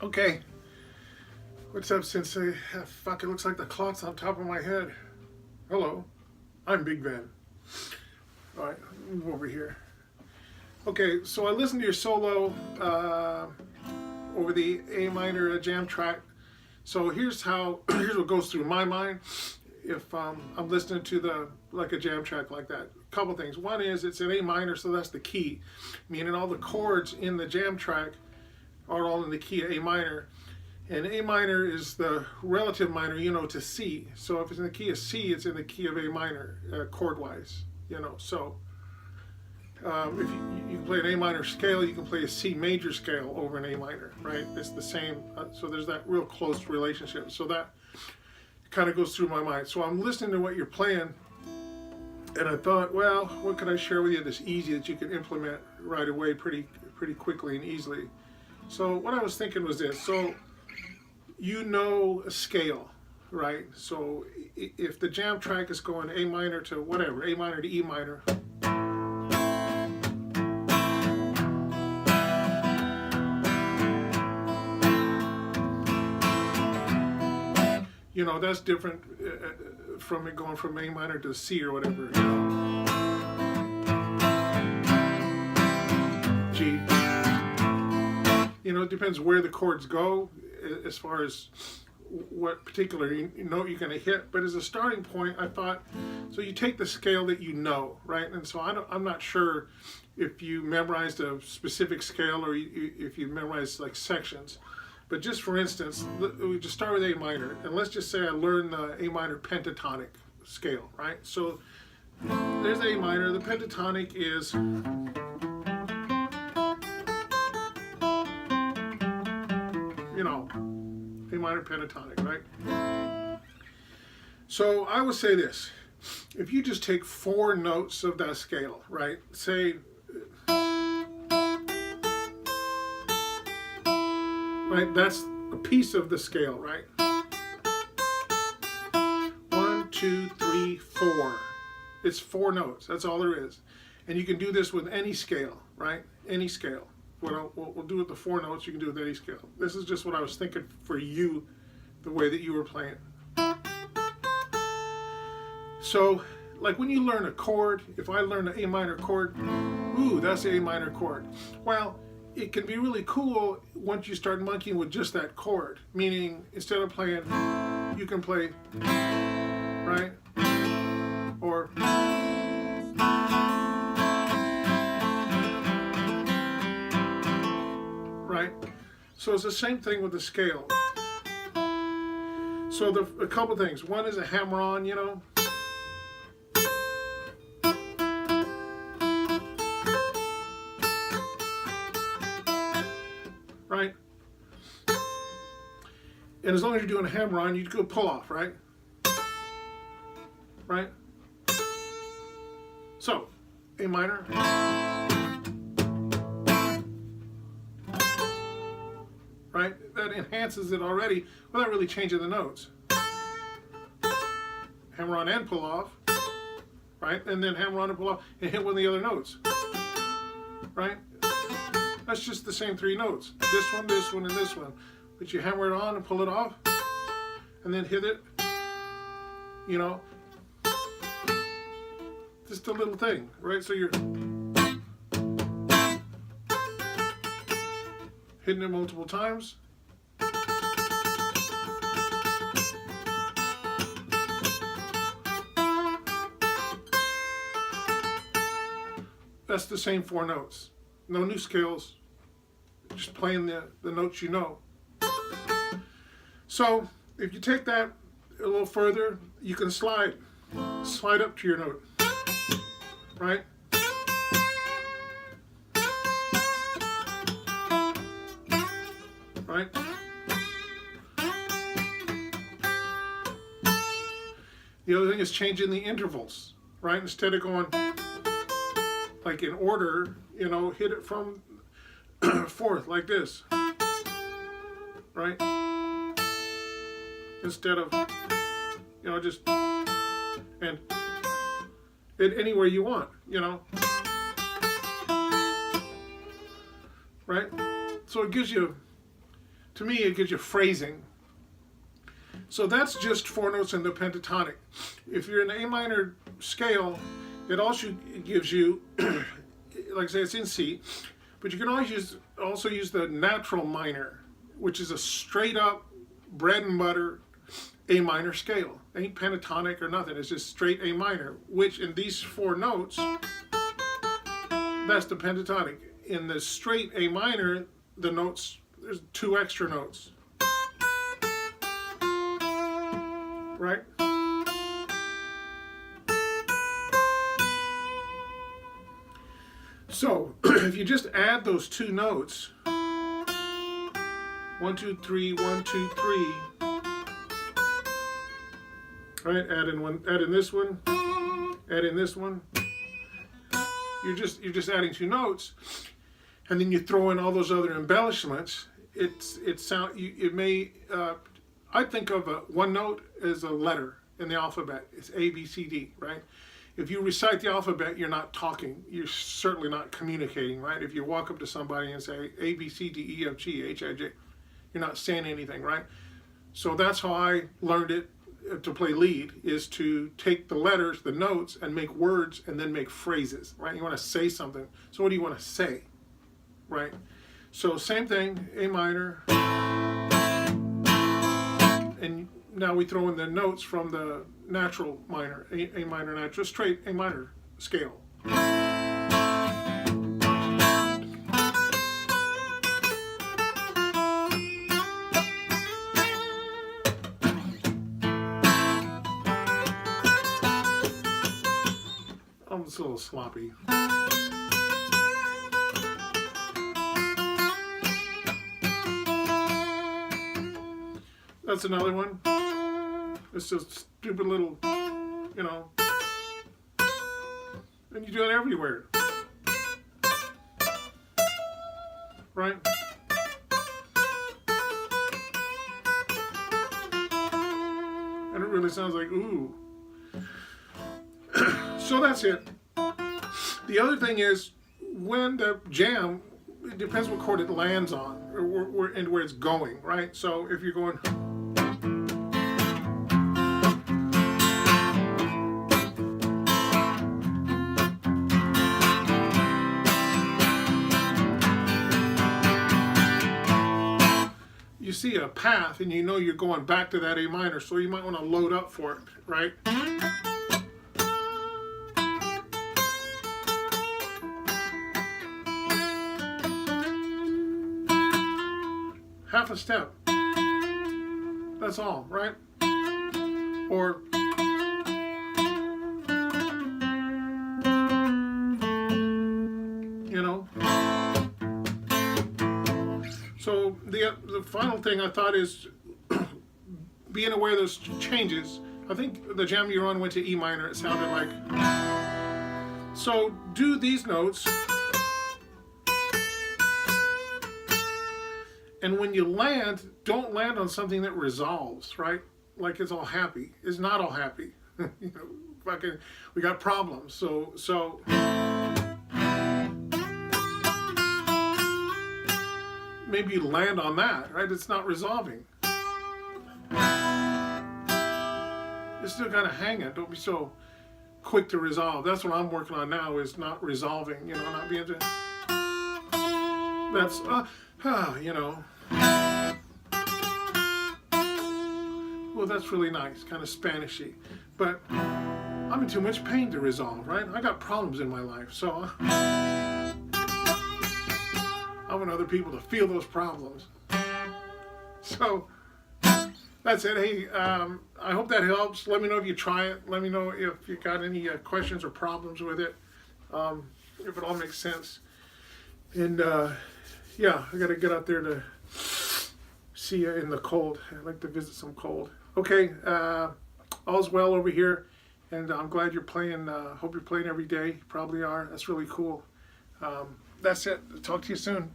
Okay, what's up, Sensei? Fuck, it looks like the clock's on top of my head. Hello, I'm Big Ben. All right, move over here. Okay, so I listened to your solo over the A minor jam track. So here's what goes through my mind if I'm listening to a jam track like that. A couple things. One is it's an A minor, so that's the key, meaning all the chords in the jam track are all in the key of A minor. And A minor is the relative minor, to C. So if it's in the key of C, it's in the key of A minor, chord-wise, So if you can play an A minor scale, you can play a C major scale over an A minor, right? It's the same. So there's that real close relationship. So that kind of goes through my mind. So I'm listening to what you're playing, and I thought, well, what could I share with you that's easy that you can implement right away pretty quickly and easily? So what I was thinking was this. So a scale, right? So if the jam track is going A minor to whatever, A minor to E minor, that's different from it going from A minor to C or whatever, G. It depends where the chords go as far as what particular note you're going to hit. But as a starting point, I thought, so you take the scale that right? And so I'm not sure if you memorized a specific scale or if you memorized like sections. But just for instance, we just start with A minor. And let's just say I learned the A minor pentatonic scale, right? So there's A minor. The pentatonic is... A minor pentatonic, right? So I would say this. If you just take 4 notes of that scale, right? Say, right, that's a piece of the scale, right? 1, 2, 3, 4. It's 4 notes. That's all there is. And you can do this with any scale, right? Any scale. We'll do it the 4 notes. You can do it with any scale. This is just what I was thinking for you, the way that you were playing. So, like when you learn a chord, if I learn an A minor chord, ooh, that's the A minor chord. Well, it can be really cool once you start monkeying with just that chord. Meaning, instead of playing, you can play, right? Or... right? So it's the same thing with the scale. So a couple things. One is a hammer-on, right? And as long as you're doing a hammer-on, you go pull-off, right? Right? So, A minor. Right? That enhances it already without really changing the notes. Hammer on and pull off, right? And then hammer on and pull off and hit one of the other notes, right? That's just the same 3 notes. This one, and this one. But you hammer it on and pull it off and then hit it, Just a little thing, right? So you're hitting it multiple times. That's the same 4 notes. No new scales. Just playing the notes you know. So if you take that a little further, you can slide up to your note, right? Right? The other thing is changing the intervals, right? Instead of going like in order, hit it from 4th like this, right? Instead of, just, and it anywhere you want, right? So it gives you to me, it gives you phrasing. So that's just 4 notes in the pentatonic. If you're in the A minor scale, it also gives you, like I say, it's in C, but you can always also use the natural minor, which is a straight up bread and butter A minor scale. Ain't pentatonic or nothing, it's just straight A minor, which in these 4 notes, that's the pentatonic. In the straight A minor, the notes, there's 2 extra notes. Right? So, if you just add those 2 notes, 1, 2, 3, 1, 2, 3, right? Add in this one, add in this one. You're just adding 2 notes, and then you throw in all those other embellishments. I think of one note as a letter in the alphabet. It's A, B, C, D, right? If you recite the alphabet, you're not talking. You're certainly not communicating, right? If you walk up to somebody and say A, B, C, D, E, F, G, H, I, J, you're not saying anything, right? So that's how I learned it to play lead, is to take the letters, the notes, and make words and then make phrases, right? You want to say something. So what do you want to say, right? So same thing, A minor. And now we throw in the notes from the natural minor, A minor natural, straight A minor scale. It's a little sloppy. That's another one. It's just stupid little, you know. And you do it everywhere. Right? And it really sounds like, ooh. So that's it. The other thing is, when the jam, it depends what chord it lands on, or and where it's going, right? So if you're going, you see a path and you know you're going back to that A minor, so you might want to load up for it, right? Half a step. That's all, right? Or you know. So the final thing I thought is being aware of those changes. I think the jam you're on went to E minor, it sounded like. So do these notes. And when you land, don't land on something that resolves, right? Like it's all happy. It's not all happy. You know, fucking, we got problems. So maybe you land on that, right? It's not resolving. It's still kind of hanging. Don't be so quick to resolve. That's what I'm working on now, is not resolving, you know, not being to, that's, you know. Well, that's really nice, kind of Spanishy. But I'm in too much pain to resolve, right? I got problems in my life, so I want other people to feel those problems. So that's it. Hey, I hope that helps. Let me know if you try it. Let me know if you got any questions or problems with it, if it all makes sense. And yeah, I got to get out there to see you in the cold. I'd like to visit some cold. Okay, all's well over here, and I'm glad you're playing. Hope you're playing every day. You probably are. That's really cool. That's it. Talk to you soon.